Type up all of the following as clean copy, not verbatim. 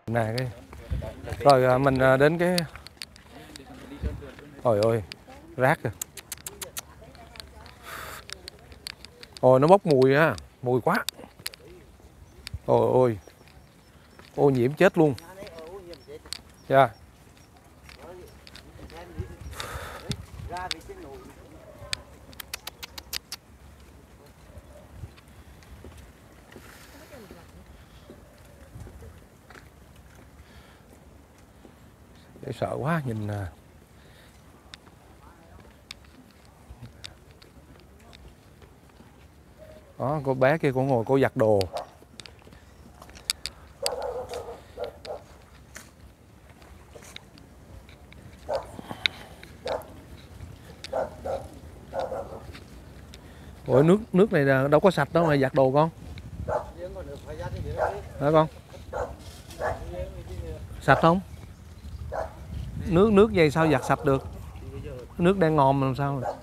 Nè cái rồi mình đến cái ôi ôi rác kìa. Ôi nó bốc mùi á, mùi quá. Ôi ôi ô nhiễm chết luôn. Dạ. Để sợ quá nhìn nè. Đó cô bé kia cô ngồi cô giặt đồ. Ủa nước này là đâu có sạch đâu mà giặt đồ con. Hả con? Sạch không? Nước vậy sao giặt sạch được? Nước đang ngòm làm sao rồi?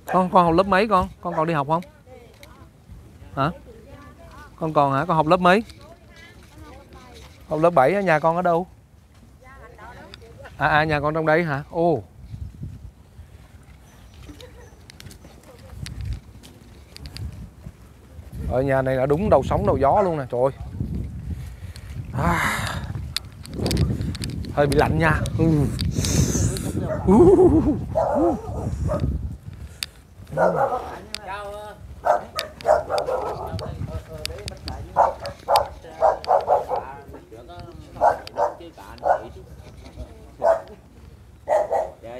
Con học lớp mấy con? Con còn đi học không? Hả? Con còn hả? Con học lớp mấy? Học lớp 7 nhà con ở đâu? Nhà con trong đây hả? Ồ. Ở nhà này là đúng đầu sóng đầu gió luôn nè, trời ơi. Hơi bị lạnh nha.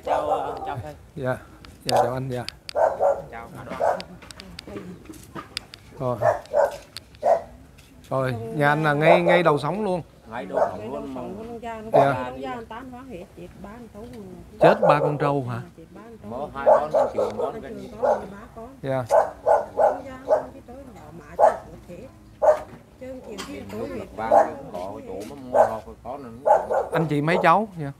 Chào thầy. Dạ, chào anh. Dạ. Chào Rồi, nhà anh là ngay đầu sóng luôn. ngay đầu sóng luôn. Dạ. Chết 3 con trâu hả? Có 2 con trường con gần. Dạ. Anh chị mấy cháu? Dạ.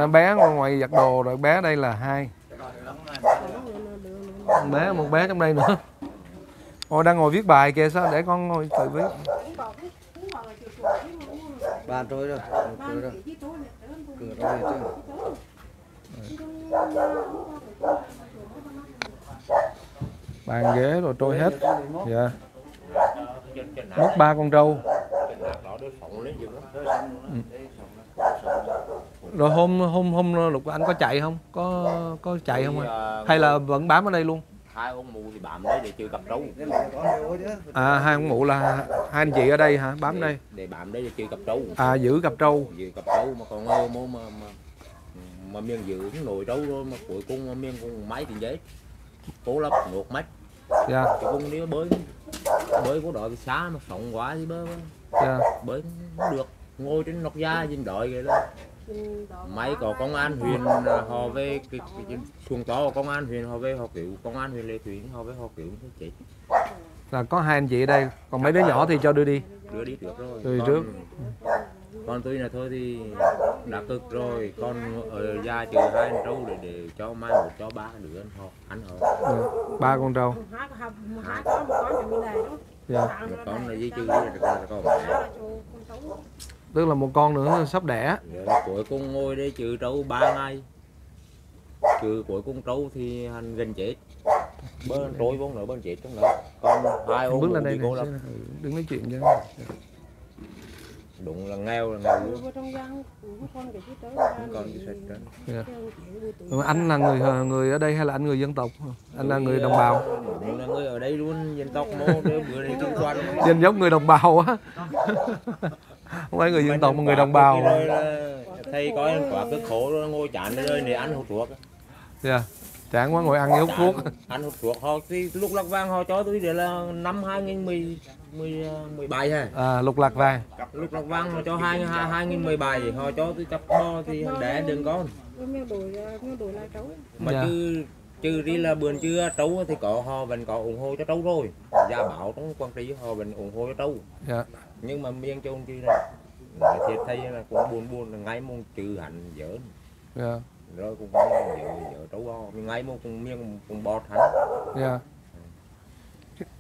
Bé ngoài giặt đồ rồi, bé đây là 2. Một bé trong đây nữa. Ôi đang ngồi viết bài kìa, sao để con ngồi tự viết. Bàn trôi rồi. Cửa rồi chứ. Bàn ghế rồi trôi hết. Dạ. Mất 3 con trâu. Rồi hôm Lục anh có chạy không? Có chạy không anh? Hay là vẫn bám ở đây luôn? 2 ông mụ thì bám đấy để chưa cặp trâu. 2 ông mụ là 2 anh chị ở đây hả? Bám đây. Để bám đấy để chưa cặp trâu. Giữ cặp trâu. Giữ cặp trâu mà còn ngơ mà miếng giữ nồi trâu thôi mà cuối cùng mà miếng cũng máy tiền giấy. Cố lắm ngột mắt. Dạ. Cái vùng nếu bơi có đội xa mà sống quá thì bơi. Dạ. Bơi không được. Ngồi trên nóc da nhìn đợi vậy đó. Máy có công an huyện họ về cái xuồng to công an huyện họ về họ cứu công an huyện Lê Thủy họ về họ cứu chết. Là có 2 anh chị ở đây, còn mấy đứa nhỏ thì cho đưa đi. Đưa đi trước rồi. Đưa trước. Con tôi là thôi thì đã cực rồi, con ở gia trừ 2 con trâu để cho mai một cho 3 đứa ăn họ. 3 con trâu. Dạ. Một con là di trừ là con mẹ. Tức là một con nữa sắp đẻ. Rồi, cuối cùng ngồi đây trừ trâu 3 ngày. Trừ cuối cùng trâu thì hành gần chết. Bên trôi vốn nữa bên chết trong nữa. Còn 2 ông bước lên đây này, đừng nói chuyện chứ. Đúng là nghèo luôn. Không còn gì sạch Dạ. Anh là người ở đây hay là anh người dân tộc? Anh là người đồng bào. Đúng là người ở đây luôn, dân tộc mô bữa nay kinh quan. Dân giống người đồng bào á. Không phải người dân tộc mà người đồng bào. Thầy coi quả cực khổ rồi ngồi chán rồi để ăn hút thuốc. Dạ. Chán quá ngồi ăn hút thuốc. Ăn hút thuốc họ thì lúc lạc vàng họ cho tôi để là năm 2017 ha. Lục lạc vàng. Lúc lạc vàng họ cho 2017 họ cho tôi chấp bo thì đẻ đừng con. Mà Dạ. trừ đi là bữa trưa trâu thì họ vẫn có ủng hộ cho trâu rồi. Gia bảo trong quan trị họ vẫn ủng hộ cho trâu. Dạ. Nhưng mà miếng trâu chứ thiệt thấy là cũng buồn là ngay mong trừ hạnh giỡn Dạ. rồi cũng vợ trấu bo ngay mong cũng miếng cũng bọt hạnh. Dạ.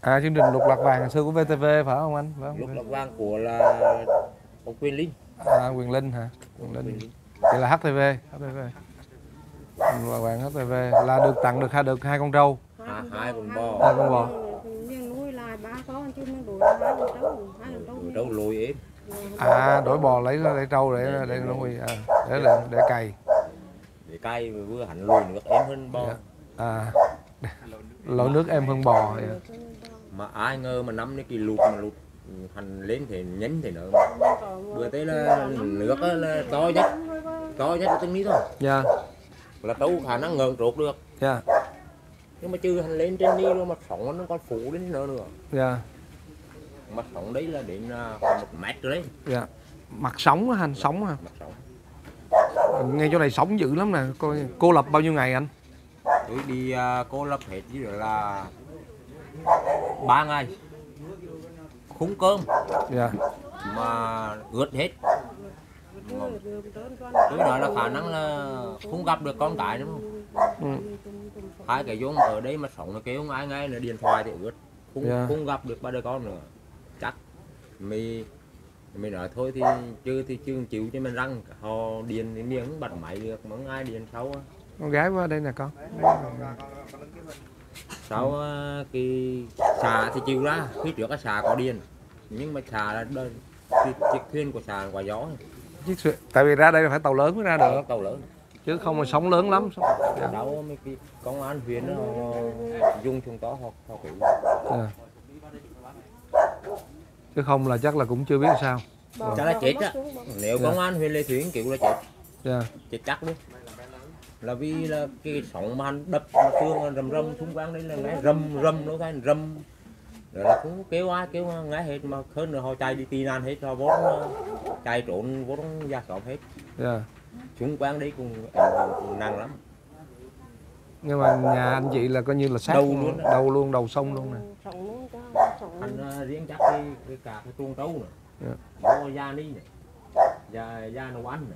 À, chương trình Lục Lạc Vàng ngày xưa của VTV phải không anh? Phải không? Lúc Lạc Vàng của là ông Quyền Linh. À, Quyền Linh hả? Quyền Linh. Vậy là HTV. Lục Lạc Vàng HTV là được tặng được hai con trâu. Hai con bò. Hai con bò. Nhưng nuôi lại ba con chứ nó đuổi hai con trâu. Trâu lùi ếm. À, đổi bò lấy trâu để nuôi, để cày. Để cày vừa hạnh lùi nước êm hơn bò. Dạ. À, lội nước em hơn bò. Dạ. Mà ai ngờ mà năm cái lụt hành lên thì nhánh thì nữa. Bữa tới là nước là to nhất từng ní thôi. Dạ. Là đâu khả năng ngờ trột được. Dạ. Nhưng mà chứ hành lên trên đi luôn mà sóng nó còn phủ đến nữa nữa. Dạ. Mặt sóng đấy là đến 1 mét rồi đấy. Dạ. Mặt sóng á anh, sóng hả? Mặt sóng. Ngay chỗ này sóng dữ lắm nè. Cô lập bao nhiêu ngày anh? Tôi đi cô lập hết với là 3 ngày. Khung cơm Dạ. mà ướt hết. Tôi nói là khả năng là không gặp được con cái nữa. Ừ. Hai cái giống ở đây mà sống là kêu không ai ngay là điện thoại thì ướt. Không gặp được ba đứa con nữa. Chắc mình nói thôi thì chưa chịu cho mình răng họ điền đến miếng bật máy được mà không ai điền sau. Con gái qua đây nè con. Sau cái xà thì chịu ra, phía trước cái xà có điền nhưng mà xà là đơn chiếc thuyền của xà quả gió. Tại vì ra đây là phải tàu lớn mới ra được. Tàu lớn Chứ không mà sóng lớn lắm. dạ. Đâu mấy cái công an huyện nó dùng chúng to họ kiểu Dạ. Chứ không là chắc là cũng chưa biết sao. chắc là chết á. Nếu công an huyện Lê Thủy kiểu là chết. Dạ. Chết chắc luôn. Là vì là cái sóng mà đập mà tương rầm xung quanh đấy là ngay rầm nó thành rầm rồi là cũng kêu ai ngay hết mà hơn nữa họ chạy đi tì nan hết họ vốn chạy trốn vốn ra xóm hết. Dạ. Xung quanh đấy cũng nặng lắm. Nhưng mà nhà anh chị là coi như là sát đầu sông luôn nè. Anh riêng chắc cái cả cái tuôn trâu nè. Bố da đi nè. Da nó ăn nè.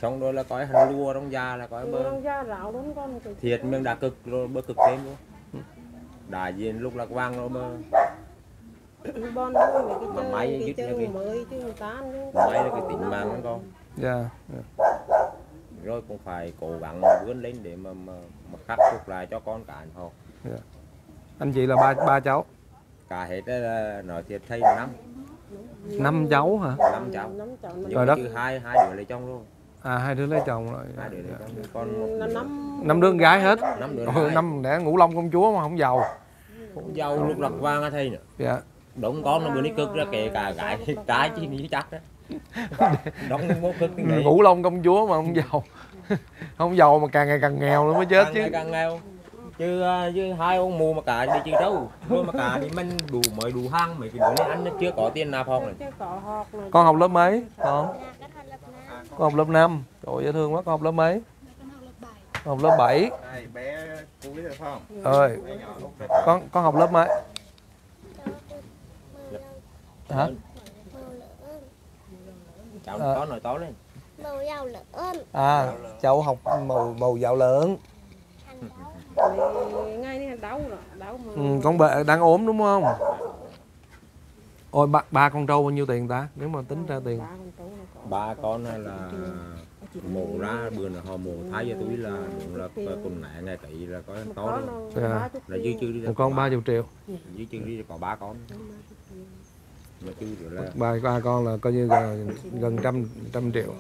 Xong rồi là coi hành lua trong da là coi bơ thiệt mình đã cực rồi bơ cực thêm luôn. Đại diện lúc Lạc Vàng rồi bơ mà máy dứt ra cái máy là cái tính mạng đó con. Dạ. Rồi cũng phải cố gắng vươn lên để mà khắc phục lại cho con cái họ. Dạ. Anh chị là ba cháu. Cả hết là nói thiệt thấy 5 cháu hả? 5 cháu. Trời đất. Chứ hai đứa lấy chồng luôn. À, 2 đứa lấy chồng rồi. 2 đứa lấy chồng con 5 đứa con gái hết. 5 đứa. 5 đẻ Ngũ Long công chúa mà không giàu. Không giàu lúc Lạc Vàng á thầy nè. Dạ. Đống con nó bữa đi cực ra kể cả gái trái chứ nghĩ chắc đó. Đống mốt cực cái này. Ngũ Long công chúa mà không giàu. Không giàu mà càng ngày càng nghèo nữa mới chết chứ. Càng nghèo. Chứ hai ông mù mà cả đi chơi đâu. Thôi mà cả thì mình đủ hang mấy cái đứa này ăn nó chưa có tiền nạp học này. Con học lớp mấy? Con học lớp 5. Trời dễ thương quá, con học lớp mấy? Con học lớp 7. Bé cô biết phải không? Ơi. Con học lớp mấy? Hả? Cháu có nói to lên. Màu dầu lớn. À, cháu học màu dạo lớn. Con bệ đang ốm đúng không? Ôi ba con trâu bao nhiêu tiền ta? Nếu mà tính ra tiền. 3 con là mổ ra bữa nào họ mổ thái cho tôi là đúng là con mẹ ngày tỷ là có to luôn. Dạ. Là dư chưa đi. Một con 30 triệu. Dư chưa đi có 3 con. Mà chưa được là ba con là coi như gần trăm triệu.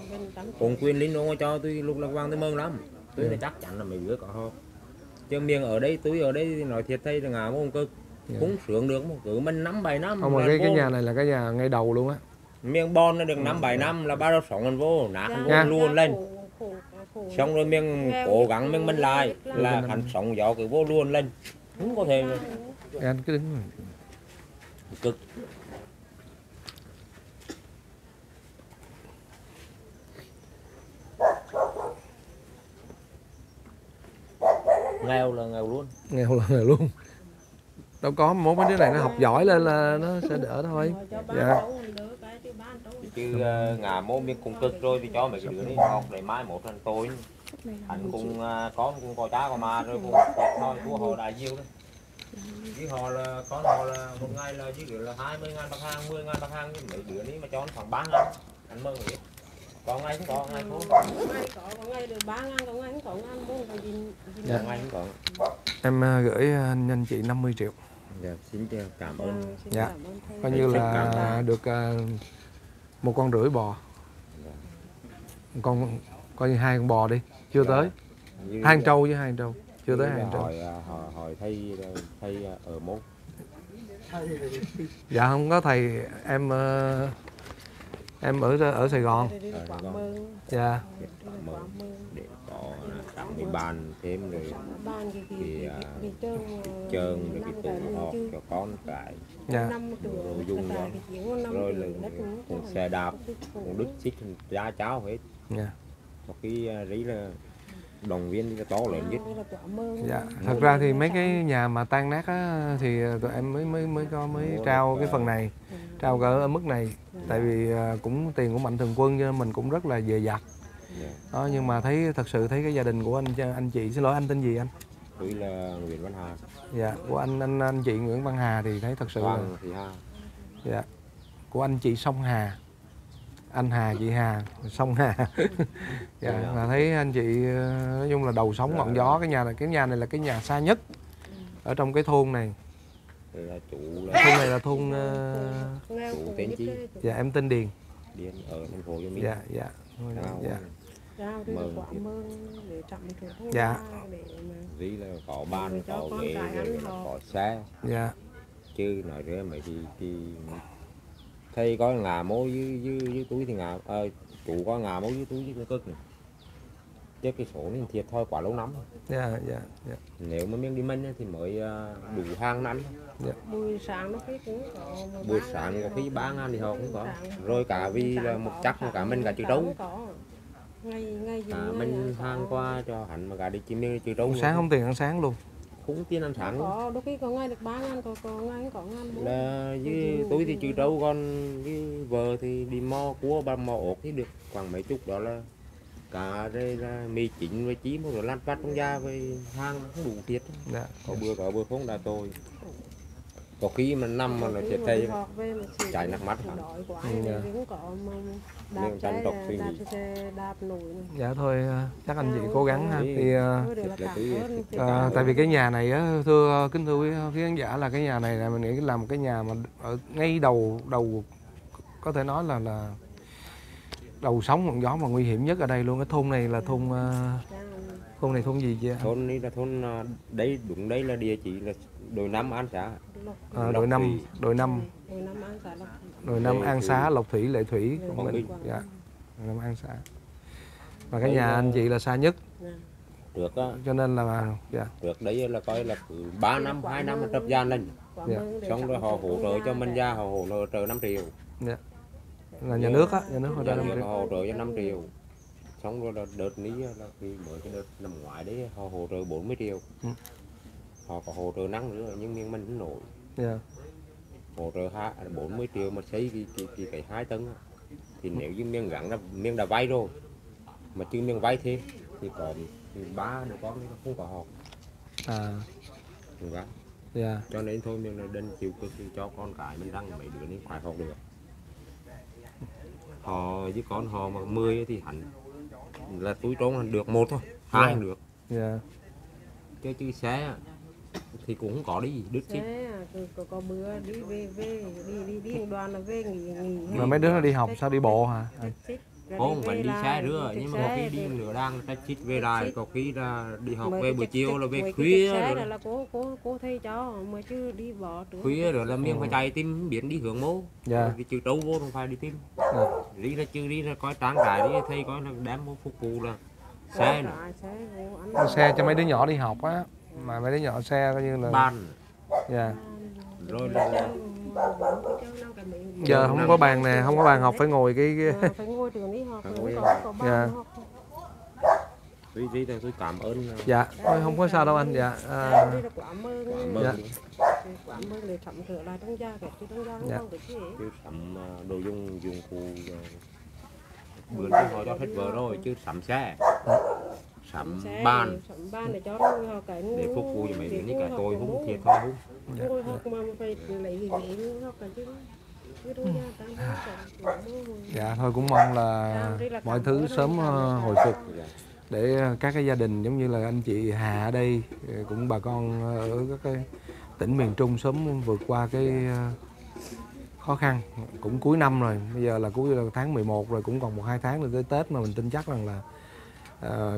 còn Quyền Linh nó cho tôi lúc Lạc Vàng tôi mừng lắm. Tôi là chắc chắn là mấy đứa có ho. Chứ miệng ở đây tôi ở đây thì nói thiệt thấy là ngà không cực. Cũng sướng được một cứ mình 5-7 năm. Không mà cái nhà này là cái nhà ngay đầu luôn á. Miếng bon nó được 5-7 năm là bắt đầu sống ăn vô nát ăn vô luôn lên. Xong rồi miếng cố gắng miếng mình lại là hắn sống gió cứ vô luôn lên. Không có thể Anh cứ đứng cực. Nghèo là nghèo luôn. Nghèo là nghèo luôn. Đâu có mấy đứa này nó học giỏi lên là nó sẽ đỡ thôi. Dạ. chứ ngà mô miếng cùng cực rồi thì cho mấy cái đứa đi học để mai một lần tối anh cùng con cùng có cha có mà rồi cùng thôi của họ đại nhiêu đấy với họ là con họ là một ngày là với đứa là 20.000 bạc hàng 10.000 bạc hàng nhưng mấy đứa ní mà cho nó khoảng 3.000 anh mơ nghĩ có ngày không có ngày không có ngày được 3.000 có ngày không có ngàn mua cái gì có ngày không có Em gửi anh chị 50 triệu. dạ, xin chào cảm ơn Dạ. Coi như là được 1,5 con bò. Con coi như 2 con bò đi, chưa tới. 2 con trâu với 2 con trâu, chưa tới 2 con trâu. hỏi thầy ở mốt. Dạ không có thầy, em ở Sài Gòn. Dạ. Để có tặng cái bàn thêm rồi thì trơn rồi cái tủ họp cho con cái Dạ. rồi dùng đó rồi là cùng xe đạp cùng đứt xích giá cháo hết. Dạ. Một cái rí là đồng viên to lớn nhất. Dạ. Thật ra thì mấy cái nhà mà tan nát á, thì tụi em mới trao cái phần này, trao cỡ ở mức này, tại vì cũng tiền của Mạnh Thường Quân cho nên mình cũng rất là dè dặt. Đó, nhưng mà thật sự thấy cái gia đình của anh chị, xin lỗi anh tên gì anh? Tôi là Nguyễn Văn Hà. Dạ, của anh chị Nguyễn Văn Hà thì thấy thật sự là dạ, của anh chị Sông Hà, anh Hà chị Hà Sông Hà. Dạ, là thấy anh chị nói chung là đầu sóng ngọn gió. Cái nhà này là cái nhà xa nhất ở trong cái thôn này. Thôn này là thôn chủ tên chi? Dạ em tên Điền. Điền ở thành phố Hồ Chí Minh. Dạ dạ. Dạ. Dạ. Ví là có ban, có ghế, rồi có xe. Dạ. Chứ nói ra mấy thì thầy có ngà mố với túi thì chủ có ngà mố với túi với cực này. Chứ cái số này thiệt thôi quá lâu lắm. Dạ dạ dạ. Nếu mà miếng đi minh thì mới đủ hàng năm. Dạ. Buổi sáng nó khi cũng có buổi sáng có khi 3.000 thì họ cũng có. Rồi cả vì là một chắc cả mình cả chữ trống. Mình hàng qua cho hắn mà cả đi chim miếng chữ trống. Sáng không tiền ăn sáng luôn. Cũng tiền ăn sáng luôn. Có đôi khi có ngày được 3.000, có ngày có ngàn. Là với túi thì chữ trâu, còn với vợ thì đi mò cua ba mò ột thì được khoảng mấy chục, đó là cả đây là mì chính với chí một rồi lăn vắt trong da với hàng không đủ thiệt. Dạ. Có bữa không đã tôi có khi mà năm mà nó chết thay chảy nước mắt hả? Dạ thôi chắc anh chị cố gắng ha. Thì tại vì cái nhà này á, kính thưa quý khán giả, là cái nhà này là mình nghĩ là một cái nhà mà ở ngay đầu có thể nói là đầu sóng ngọn gió mà nguy hiểm nhất ở đây luôn. Cái thôn này là thôn này thôn gì chứ? Thôn này là thôn đấy, đúng đấy là địa chỉ là đồi 5 An Xá. Đồi 5 An Xá, Lộc Thủy, Lệ Thủy của mình. Dạ. Đồi 5 An Xá. Và cái nhà anh chị là xa nhất. Được á. Cho nên là dạ. Được đấy là coi là 3 năm, 2 năm là trập gian lên. Dạ. Xong rồi họ hỗ trợ cho mình ra, họ hỗ trợ 5 triệu. Dạ. Là nhà nước á, nhà nước hỗ trợ 5 triệu. Họ hỗ trợ cho 5 triệu. Xong rồi là đợt ní là khi mới cái đợt năm ngoái đấy họ hỗ trợ 40 triệu. Họ có hỗ trợ nắng nữa nhưng miếng mình không nổi. Yeah. Hỗ trợ 40 triệu mà xây cái 2 tấn thì nếu như miếng gắn là miếng đã vay rồi mà chứ miếng vay thêm thì có 3 đứa con không có học. Yeah. Cho nên thôi miếng là đơn chịu cực thì cho con cái mình đăng mấy đứa này phải học được. Họ với con họ mà 10 thì hẳn là túi trốn được 1 thôi, 2 Yeah. được. Yeah. Chứ xe thì cũng không có đi đứt chứ. Có bữa đi đoàn là về nghỉ. Mà mấy đứa nó đi học sao đi bộ hả? Không, vẫn đi xe nữa, nhưng mà có khi đi nửa đang ta chít về lại, có khi là đi học về buổi chiều là về khuya rồi. Là cô thầy cho mà chứ đi bỏ trước. Khuya rồi là miếng phải chạy tìm biến đi hướng mô. Dạ. Vì trừ trâu vô không phải đi tìm. Đi là chứ đi là coi tráng cái đi thầy coi là đem vô phục vụ là xe nữa. Xe cho mấy đứa nhỏ đi học á, mà mấy đứa nhỏ xe coi như là bàn. Dạ. Rồi là giờ không có bàn nè, không có bàn học, phải ngồi cái phải ngồi trường đi học. Dạ. Tôi cảm ơn. Dạ, thôi không có sao đâu anh. Dạ. Cảm ơn. Dạ. Quả mới để sắm sửa lại trong gia cái chứ trong gia không Dạ. còn cái gì. chứ sắm đồ dùng cụ bữa trước họ cho thích vợ rồi chứ sắm xe sắm ban Sắm ban để cho nó cái để phục vụ cho mấy đứa như cái tôi hung thiệt thôi hung. ngồi học mà phải lấy cái ghế học cái chứ trong gia tam Dạ thôi cũng mong là mọi thứ sớm hồi phục để các cái gia đình giống như là anh chị Hà ở đây cũng bà con ở các cái tỉnh miền Trung sớm vượt qua cái khó khăn. Cũng cuối năm rồi, bây giờ là cuối là tháng 11 rồi, cũng còn 1-2 tháng nữa tới Tết, mà mình tin chắc rằng là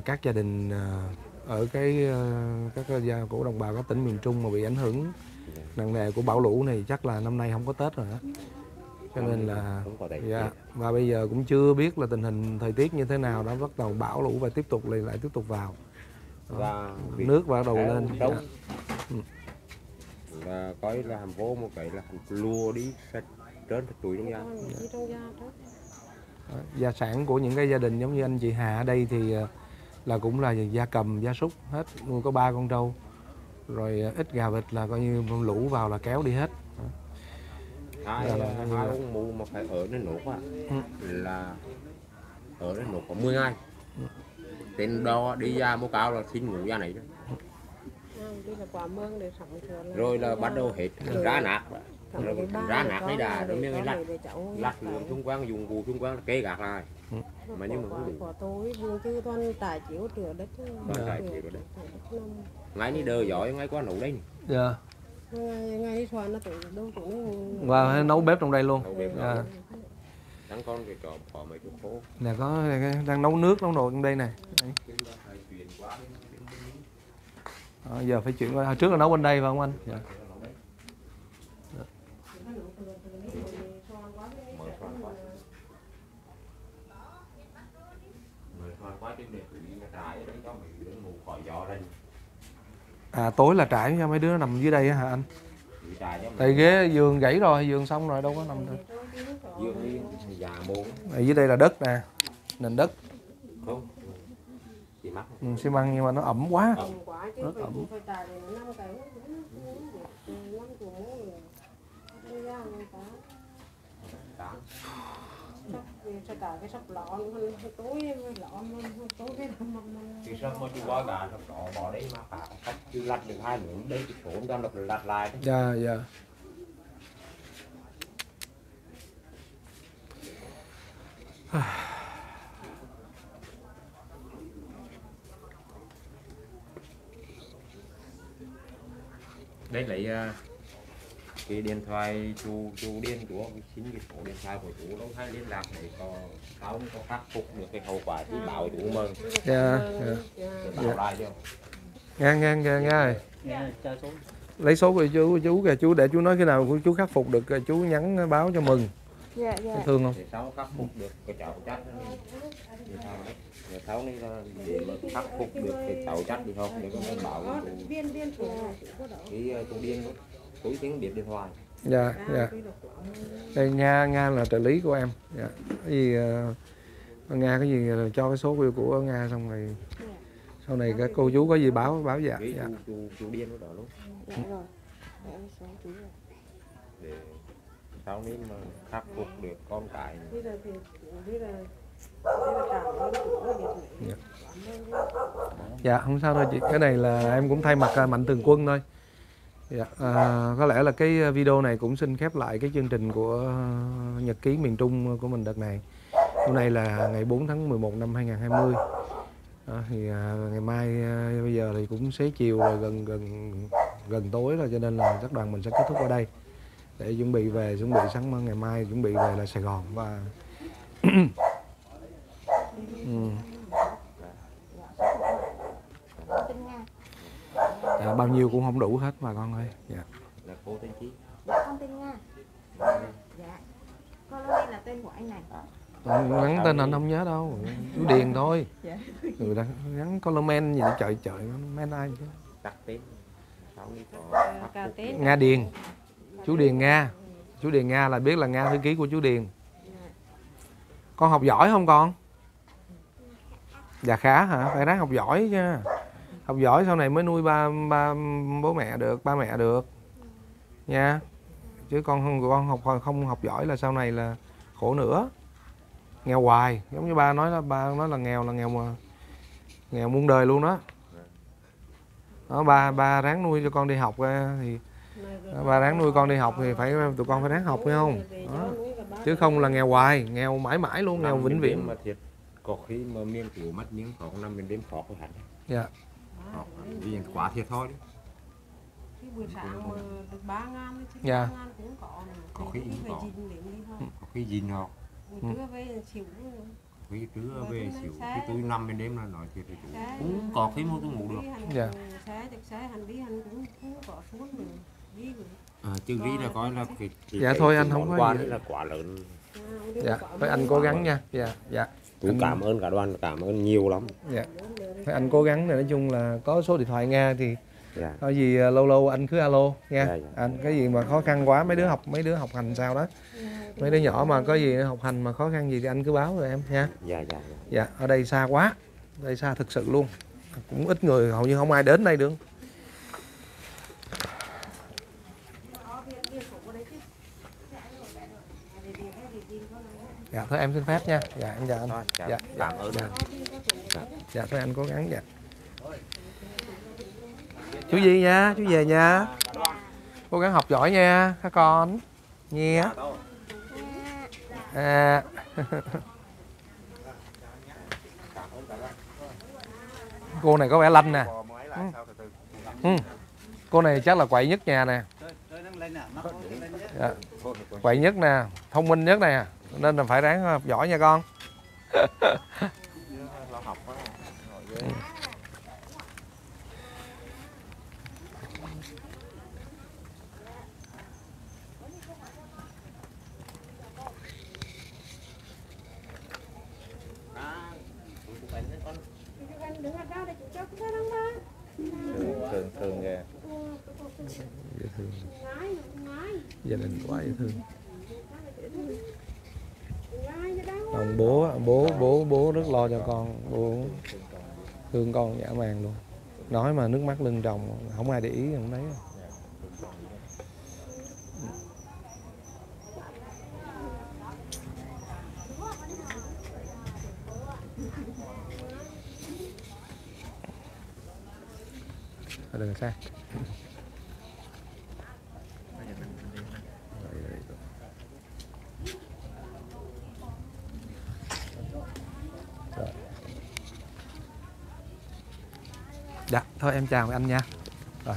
các gia đình ở các gia của đồng bào các tỉnh miền Trung mà bị ảnh hưởng nặng nề của bão lũ này chắc là năm nay không có Tết rồi đó. Cho nên là dạ, và bây giờ cũng chưa biết là tình hình thời tiết như thế nào, đó bắt đầu bão lũ và tiếp tục lại tiếp tục vào. Và Nước bắt đầu lên. đông và coi là hàm vô một cái là lùa đi sạch trơn thật túi trong gia. Gia sản của những cái gia đình giống như anh chị Hà ở đây thì là cũng là gia cầm, gia súc hết, nuôi có 3 con trâu, rồi ít gà vịt là coi như lũ vào là kéo đi hết. Hai ông mù mà phải ở nơi nốt là ở nơi nốt có 10 ngày. Tên đó đi ra mua cao là xin ngủ ra này đó. Rồi là bắt đầu hết rá nạc, rồi rá nạc lấy đà, rồi mới lặt lượng xung quanh, dùng cụ xung quanh kê gạt lại. Mà nhưng mà không đủ. Tối chứ toàn trải chiếu rửa đất. Ngay đi đờ giỏi, ngay qua nấu đây. Dạ. Ngay đi xoàn nó tự đâu cũng Và nấu bếp trong đây luôn. Dạ. Đang con cái trộm có mấy cái khô. Nè có đang nấu nước nấu đồ trong đây nè. Giờ phải chuyển qua, trước là nấu bên đây phải không anh? Dạ. À tối là trải cho mấy đứa nằm dưới đây á hả anh? Tại ghế giường gãy rồi, giường xong rồi đâu có nằm được. Ở dưới đây là đất nè, nền đất. Không. Xi măng nhưng mà nó ẩm quá. Rất ẩm. Thì sao mà chú gói gà nó bỏ đấy mà cả cách chú lặt được 2 miếng đây thì số cho nó lặt lại. Dạ dạ. Đây lấy cái điện thoại chú điên của xin cái số điện thoại của chú đâu hay liên lạc để có khắc phục được cái hậu quả thì bảo chú mừng. Dạ. Bảo lại cho. Nghe. Lấy số của chú kìa, chú để chú nói khi nào của chú khắc phục được chú nhắn báo cho mừng. Dạ. Thương không? Để sao khắc phục được cái cháu chắc. Để sau này là để mà khắc phục được cái cháu chắc thì không, để con bảo cái chú điên đó. Tôi tiếng biết điện thoại. Dạ. Đây Nga là trợ lý của em. Dạ. Cái gì Nga cái gì cho cái số của Nga xong rồi sau này các cô chú có gì báo dạ. Dạ. Chú điên đó luôn. Dạ rồi. Để sau này mà khắc phục được con cái. Dạ không sao đâu chị, cái này là em cũng thay mặt Mạnh Thường Quân thôi. Dạ, có lẽ là cái video này cũng xin khép lại cái chương trình của Nhật ký miền Trung của mình đợt này. Hôm nay là ngày 4 tháng 11 năm 2020. Thì ngày mai bây giờ thì cũng xế chiều rồi, gần tối rồi, cho nên là chắc đoàn mình sẽ kết thúc ở đây để chuẩn bị sáng ngày mai chuẩn bị về là Sài Gòn và bao nhiêu cũng không đủ hết bà con ơi. Dạ. Là cô tên chi? Dạ con tên Nga. Dạ. Con đây là tên của anh này. Ngắn tên anh không nhớ đâu, chú Điền thôi. Dạ. Người ta ngắn Coleman gì trời men ai chứ. Đặt tên. Nga Điền. Chú Điền Nga. Chú Điền Nga là biết là Nga thư ký của chú Điền. Con học giỏi không con? Dạ khá hả? Phải ráng học giỏi chứ. Học giỏi sau này mới nuôi ba bố mẹ được, ba mẹ được. nha. Chứ con không học giỏi là sau này là khổ nữa, nghèo hoài. Giống như ba nói là nghèo mà nghèo muôn đời luôn đó. Đó, ba ráng nuôi cho con đi học thì ba ráng nuôi con đi học thì tụi con phải ráng học, phải không? Đó. Chứ không là nghèo hoài, nghèo mãi mãi luôn, nghèo vĩnh viễn. Mà thiệt có khi mà miếng của mất miếng khó năm miền đêm khó hẳn. Dạ. Vì quá thiệt thôi. Cái buổi sáng mà được 3.000 chứ Dạ. 3.000 cũng có khi cũng có. Có khi gì nó. Buổi trưa về xỉu. Khi trưa về xỉu, khi tôi nằm bên đêm là nói thiệt thì cũng có khi tôi ngủ được. Dạ. Xe hành đi hành cũng có xuống nữa. Đi rồi. Chứ ghi là coi là Dạ thôi anh không có quá gì. đấy là quá lớn. Dạ, phải anh cố gắng nha. Dạ. Tôi cảm ơn cả đoàn, cảm ơn nhiều lắm. Dạ. Phải anh cố gắng, nói chung là có số điện thoại nghe thì Dạ. có gì lâu lâu anh cứ alo nha. Dạ, dạ. Anh cái gì mà khó khăn quá, mấy đứa học hành sao đó, mấy đứa nhỏ mà có gì học hành mà khó khăn gì thì anh cứ báo rồi em nha. Dạ. Dạ, ở đây xa quá, đây xa thực sự luôn, cũng ít người, hầu như không ai đến đây được. Dạ thôi em xin phép nha. Dạ em chào anh. Thôi, Dạ. cảm ơn. Dạ thôi anh cố gắng. Dạ. Chú gì nha, chú về nha. Cố gắng học giỏi nha các con. Nghe. À. Cô này có vẻ lanh nè. Cô này chắc là quậy nhất nhà nè. Dạ. Quậy nhất nè, thông minh nhất nè, nên là phải ráng học giỏi nha con. Thường ghê. Dễ thương. Gia đình quá dễ thương. Còn bố rất lo cho con, bố thương con dã man luôn. Nói mà nước mắt lưng tròng, không ai để ý, không thấy. Đừng xa. Dạ, thôi em chào anh nha. Rồi.